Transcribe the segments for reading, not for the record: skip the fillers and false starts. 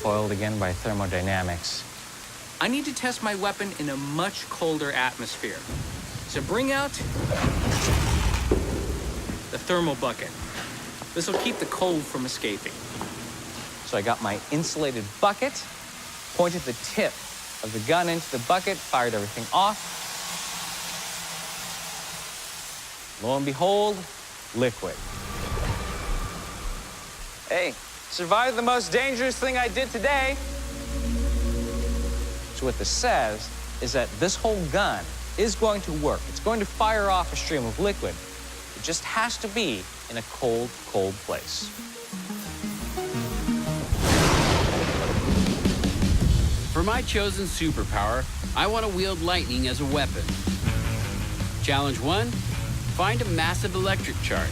foiled again by thermodynamics. I need to test my weapon in a much colder atmosphere. So bring out the thermal bucket. This will keep the cold from escaping. So I got my insulated bucket, pointed the tip of the gun into the bucket, fired everything off. Lo and behold, liquid. Hey, survived the most dangerous thing I did today. So what this says is that this whole gun is going to work. It's going to fire off a stream of liquid. It just has to be in a cold, cold place. For my chosen superpower, I want to wield lightning as a weapon. Challenge 1, find a massive electric charge.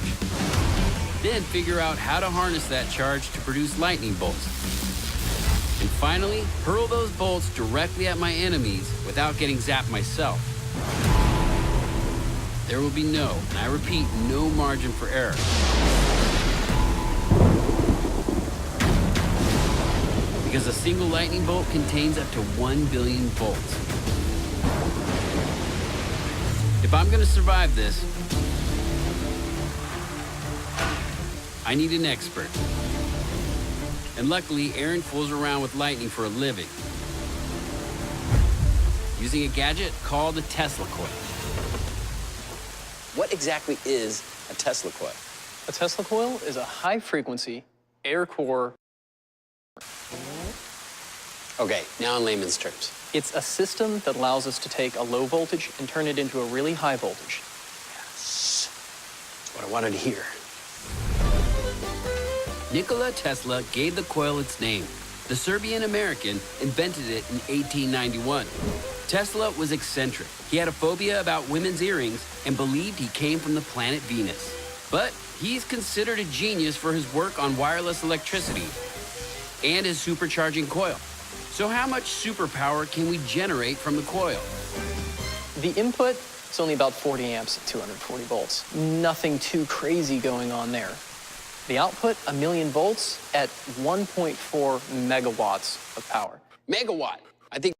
Then figure out how to harness that charge to produce lightning bolts. And finally, hurl those bolts directly at my enemies without getting zapped myself. There will be no, and I repeat, no margin for error. Because a single lightning bolt contains up to 1 billion volts. If I'm gonna survive this, I need an expert. And luckily, Aaron fools around with lightning for a living, using a gadget called a Tesla coil. What exactly is a Tesla coil? A Tesla coil is a high-frequency air core. Okay, now in layman's terms. It's a system that allows us to take a low voltage and turn it into a really high voltage. Yes, that's what I wanted to hear. Nikola Tesla gave the coil its name. The Serbian-American invented it in 1891. Tesla was eccentric. He had a phobia about women's earrings and believed he came from the planet Venus. But he's considered a genius for his work on wireless electricity and his supercharging coil. So how much superpower can we generate from the coil? The input is only about 40 amps at 240 volts. Nothing too crazy going on there. The output, 1 million volts at 1.4 megawatts of power. Megawatt. I think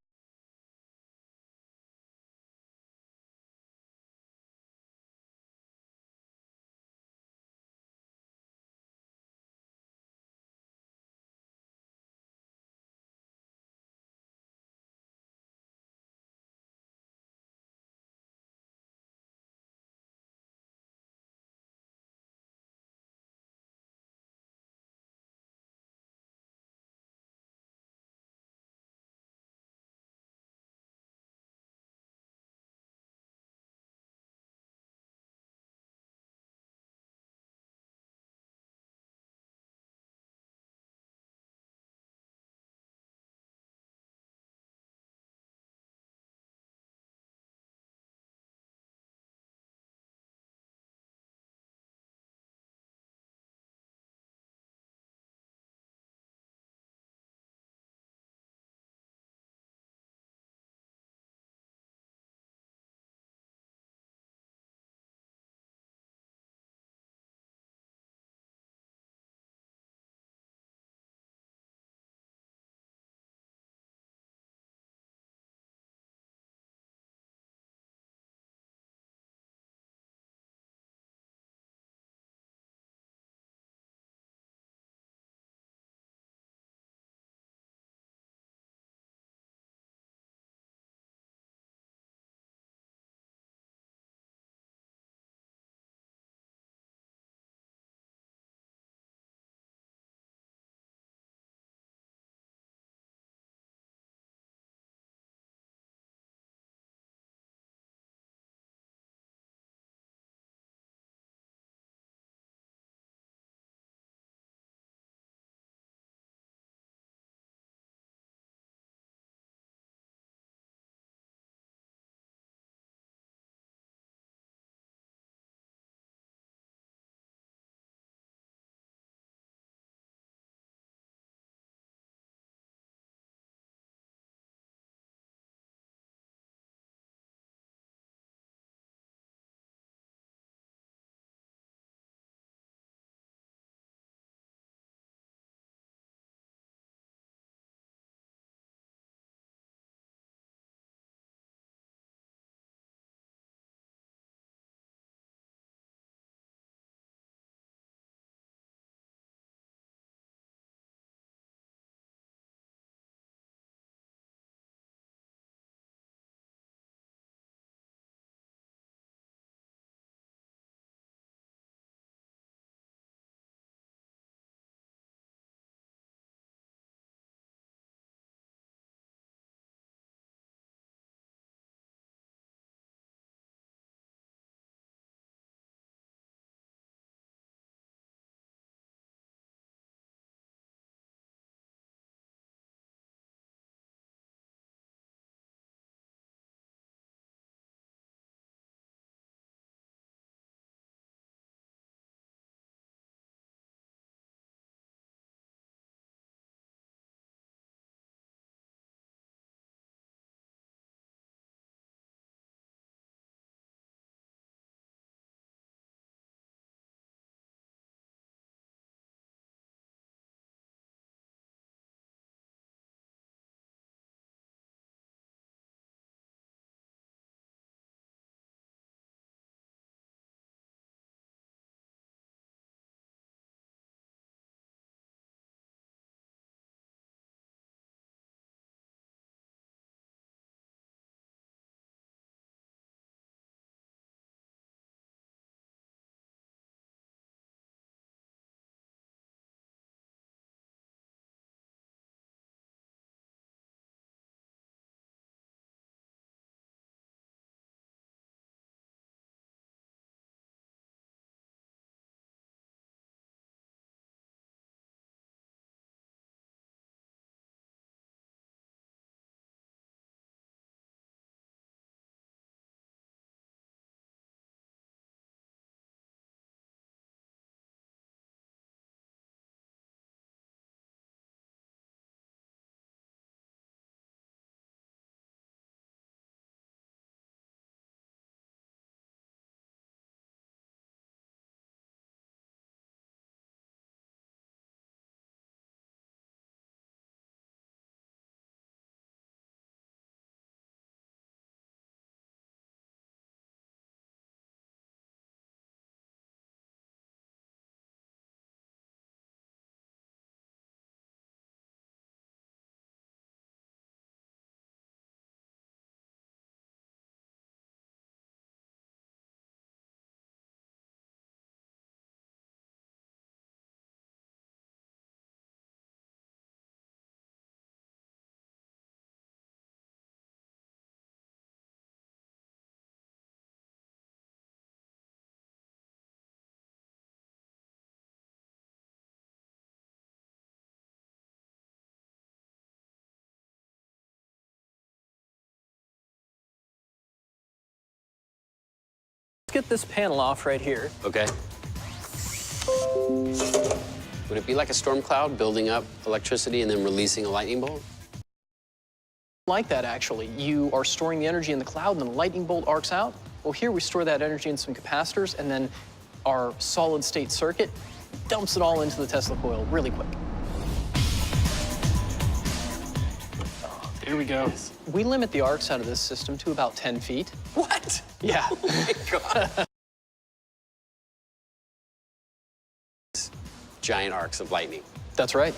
get this panel off right here. Okay. Would it be like a storm cloud, building up electricity and then releasing a lightning bolt? Like that, actually. You are storing the energy in the cloud, and then the lightning bolt arcs out. Well, here we store that energy in some capacitors, and then our solid-state circuit dumps it all into the Tesla coil really quick. Here we go. We limit the arcs out of this system to about 10 feet. What? Yeah. Oh my God. Giant arcs of lightning. That's right.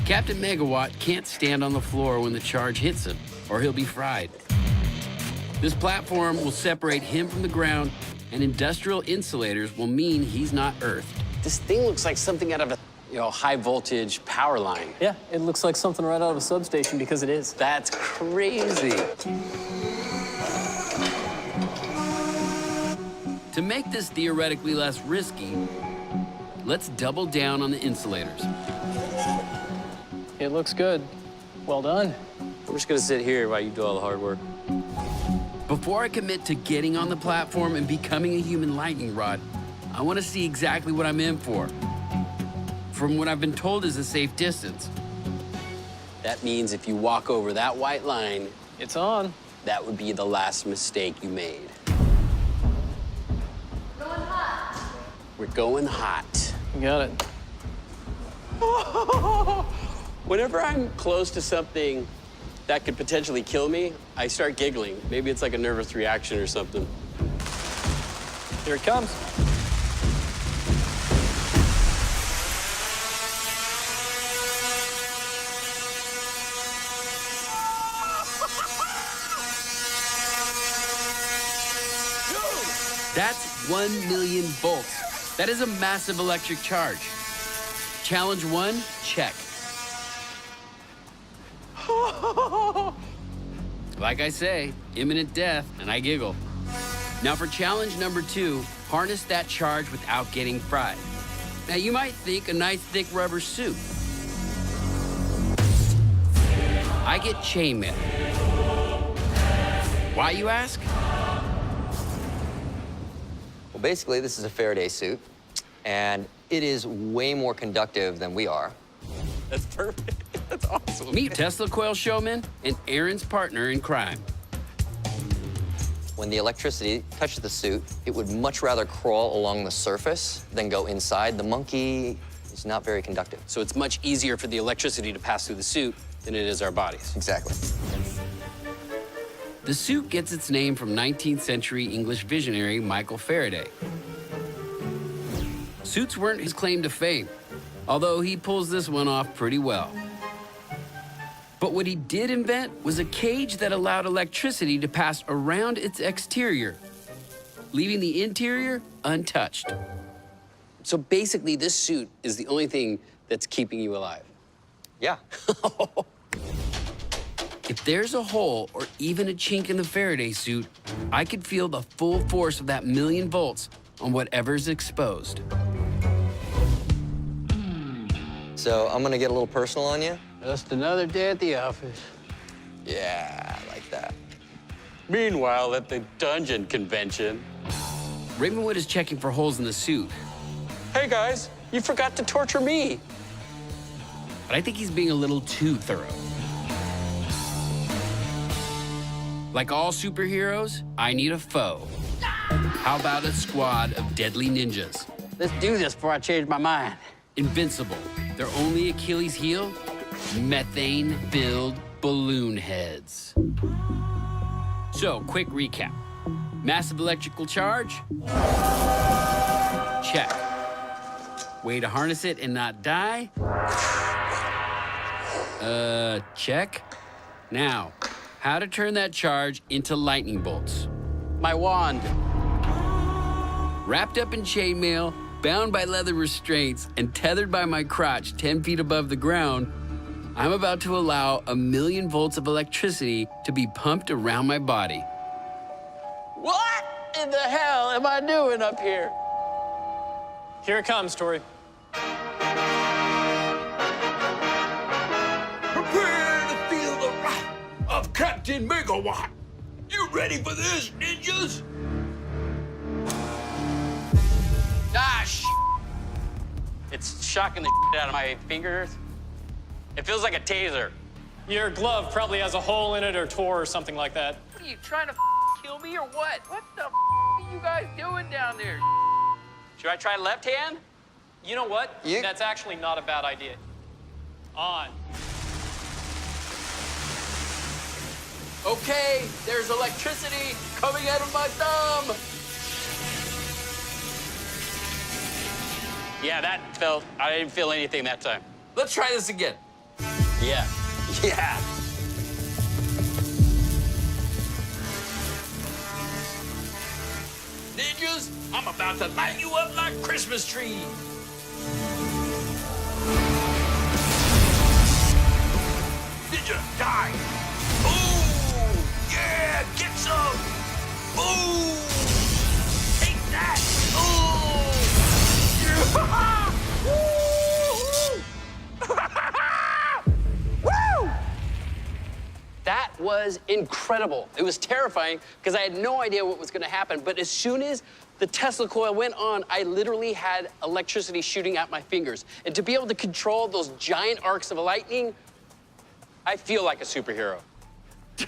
Captain Megawatt can't stand on the floor when the charge hits him, or he'll be fried. This platform will separate him from the ground, and industrial insulators will mean he's not earthed. This thing looks like something out of a high voltage power line. Yeah, it looks like something right out of a substation because it is. That's crazy. To make this theoretically less risky, let's double down on the insulators. It looks good. Well done. I'm just gonna sit here while you do all the hard work. Before I commit to getting on the platform and becoming a human lightning rod, I want to see exactly what I'm in for. From what I've been told is a safe distance. That means if you walk over that white line, It's on. that would be the last mistake you made. We're going hot. You got it. Whenever I'm close to something that could potentially kill me, I start giggling. Maybe it's like a nervous reaction or something. Here it comes. That's 1 million volts. That is a massive electric charge. Challenge 1, check. Like I say, imminent death, and I giggle. Now for challenge number 2, harness that charge without getting fried. Now you might think a nice thick rubber suit. I get chainmail. Why, you ask? Well, basically, this is a Faraday suit, and it is way more conductive than we are. That's perfect. That's awesome. Meet Tesla Coil Showman and Aaron's partner in crime. When the electricity touches the suit, it would much rather crawl along the surface than go inside. The monkey is not very conductive. So it's much easier for the electricity to pass through the suit than it is our bodies. Exactly. The suit gets its name from 19th century English visionary Michael Faraday. Suits weren't his claim to fame, although he pulls this one off pretty well. But what he did invent was a cage that allowed electricity to pass around its exterior, leaving the interior untouched. So basically, this suit is the only thing that's keeping you alive. Yeah. If there's a hole or even a chink in the Faraday suit, I could feel the full force of that 1 million volts on whatever's exposed. So I'm gonna get a little personal on you. Just another day at the office. Yeah, like that. Meanwhile, at the dungeon convention. Ravenwood is checking for holes in the suit, Hey, guys, you forgot to torture me. but I think he's being a little too thorough. Like all superheroes, I need a foe. How about a squad of deadly ninjas? Let's do this before I change my mind. Invincible. Their only Achilles heel? Methane-filled balloon heads. So, quick recap. Massive electrical charge? Check. Way to harness it and not die? Check. Now, how to turn that charge into lightning bolts. My wand. Wrapped up in chainmail, bound by leather restraints, and tethered by my crotch 10 feet above the ground, I'm about to allow 1 million volts of electricity to be pumped around my body. What in the hell am I doing up here? Here it comes, Tori. Prepare to feel the wrath of Captain got 10 megawatt. You ready for this, ninjas? Ah, it's shocking the out of my fingers. It feels like a taser. Your glove probably has a hole in it or tore or something like that. What are you trying to kill me or what? What the are you guys doing down there? Should I try left hand? You know what? That's actually not a bad idea. On. Okay, there's electricity coming out of my thumb. Yeah, I didn't feel anything that time. Let's try this again. Yeah. Yeah. Ninjas, I'm about to light you up like Christmas trees. Ninja, die. Boom! Yeah, get some. Boom! Take that. Ooh! Woo! That was incredible. It was terrifying because I had no idea what was going to happen. But as soon as the Tesla coil went on, I literally had electricity shooting out my fingers. And to be able to control those giant arcs of lightning, I feel like a superhero.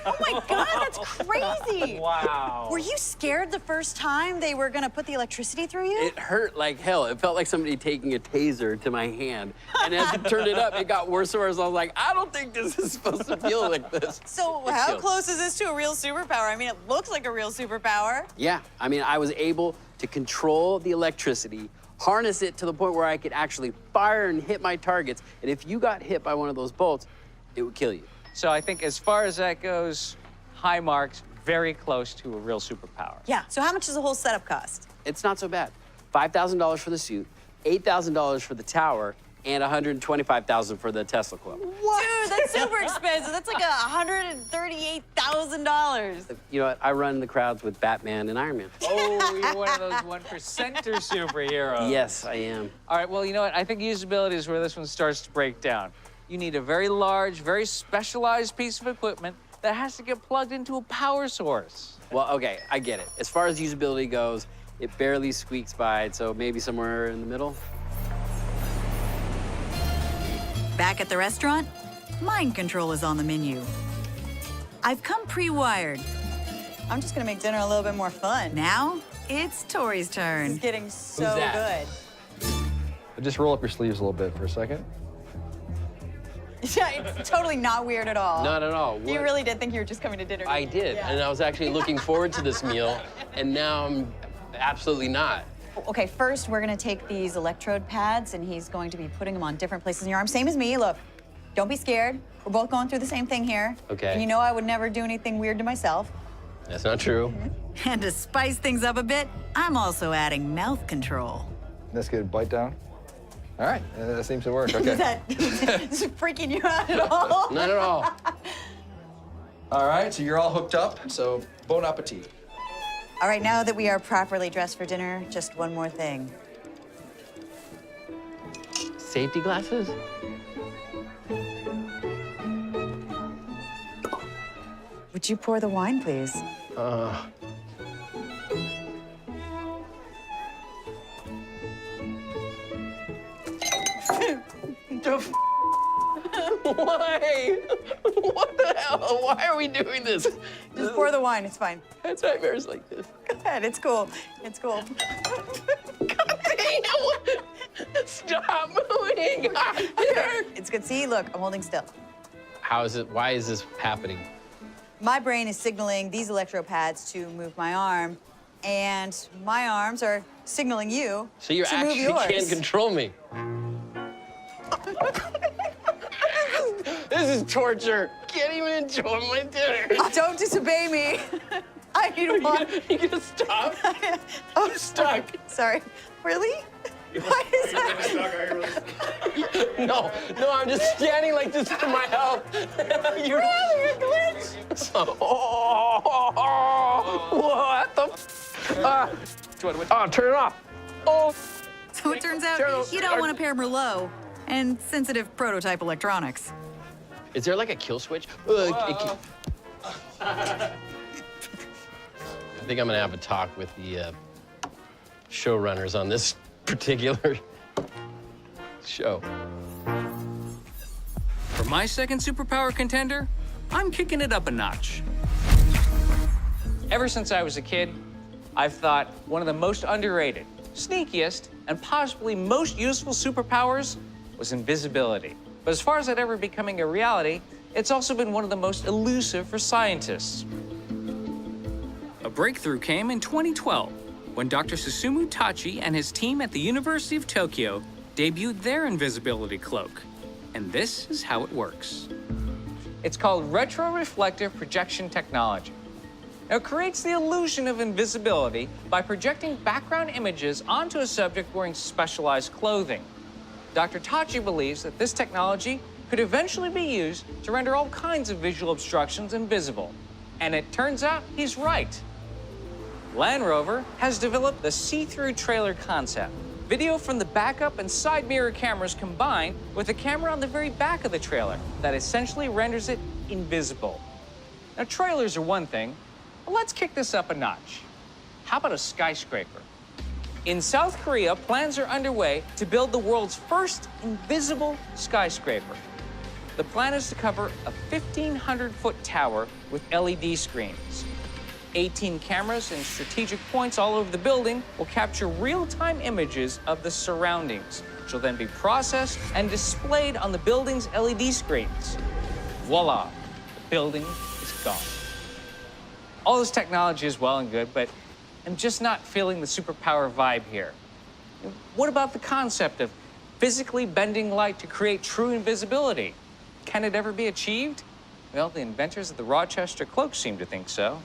Oh my God, that's crazy. Wow. Were you scared the first time they were gonna put the electricity through you? It hurt like hell. It felt like somebody taking a taser to my hand. And as it turned it up, it got worse and worse. I was like, I don't think this is supposed to feel like this. So how close is this to a real superpower? I mean, it looks like a real superpower. Yeah, I mean, I was able to control the electricity, harness it to the point where I could actually fire and hit my targets. And if you got hit by one of those bolts, it would kill you. So I think as far as that goes, high marks, very close to a real superpower. Yeah, so how much does the whole setup cost? It's not so bad. $5,000 for the suit, $8,000 for the tower, and $125,000 for the Tesla coil. What? Dude, that's super expensive. That's like $138,000. You know what? I run the crowds with Batman and Iron Man. Oh, you're one of those 1%er superheroes. Yes, I am. All right, well, you know what? I think usability is where this one starts to break down. You need a very large, very specialized piece of equipment that has to get plugged into a power source. Well, okay, I get it. As far as usability goes, it barely squeaks by, so maybe somewhere in the middle. Back at the restaurant, mind control is on the menu. I've come pre-wired. I'm just gonna make dinner a little bit more fun. Now, it's Tori's turn. It's getting so good. Just roll up your sleeves a little bit for a second. Yeah, it's totally not weird at all. Not at all. You really did think you were just coming to dinner. I did, and I was actually looking forward to this meal, and now I'm absolutely not. Okay, first we're gonna take these electrode pads and he's going to be putting them on different places in your arm. Same as me, look. Don't be scared. We're both going through the same thing here. Okay. And you know I would never do anything weird to myself. That's not true. And to spice things up a bit, I'm also adding mouth control. That's good. Bite down. All right, that seems to work. Okay. Is that is it freaking you out at all? Not at all. All right, so you're all hooked up, so bon appetit. All right, now that we are properly dressed for dinner, just one more thing. Safety glasses? Would you pour the wine, please? Why? What the hell? Why are we doing this? Just pour the wine, it's fine. I had nightmares like this. Go ahead, it's cool. It's cool. God damn! Stop moving! It's good. See, look, I'm holding still. How is it? Why is this happening? My brain is signaling these electro pads to move my arm, and my arms are signaling you So you to move actually yours. can't control me. This is torture. Can't even enjoy my dinner. Oh, don't disobey me. I need one. You gonna stop? Oh, I'm stuck. Sorry. Really? Why is that? No, I'm just standing like this for my health. You're having a glitch. What the? Turn it off. Oh. So it turns out you don't want a pair of Merlot and sensitive prototype electronics. Is there like a kill switch? I think I'm gonna have a talk with the showrunners on this particular show. For my second superpower contender, I'm kicking it up a notch. Ever since I was a kid, I've thought one of the most underrated, sneakiest, and possibly most useful superpowers was invisibility. But as far as that ever becoming a reality, it's also been one of the most elusive for scientists. A breakthrough came in 2012 when Dr. Susumu Tachi and his team at the University of Tokyo debuted their invisibility cloak. And this is how it works. It's called retroreflective projection technology. Now, it creates the illusion of invisibility by projecting background images onto a subject wearing specialized clothing. Dr. Tachi believes that this technology could eventually be used to render all kinds of visual obstructions invisible. And it turns out he's right. Land Rover has developed the see-through trailer concept. Video from the backup and side mirror cameras combined with a camera on the very back of the trailer that essentially renders it invisible. Now, trailers are one thing, but let's kick this up a notch. How about a skyscraper? In South Korea, plans are underway to build the world's first invisible skyscraper. The plan is to cover a 1,500-foot tower with LED screens. 18 cameras in strategic points all over the building will capture real-time images of the surroundings, which will then be processed and displayed on the building's LED screens. Voila, the building is gone. All this technology is well and good, but I'm just not feeling the superpower vibe here. What about the concept of physically bending light to create true invisibility? Can it ever be achieved? Well, the inventors of the Rochester cloak seem to think so.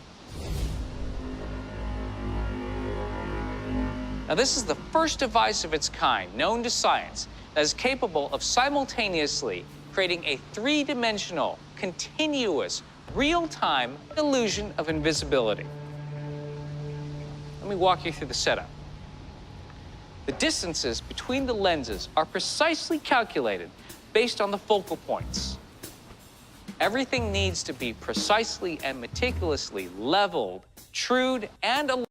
Now, this is the first device of its kind known to science that is capable of simultaneously creating a three-dimensional, continuous, real-time illusion of invisibility. Let me walk you through the setup. The distances between the lenses are precisely calculated based on the focal points. Everything needs to be precisely and meticulously leveled, trued, and aligned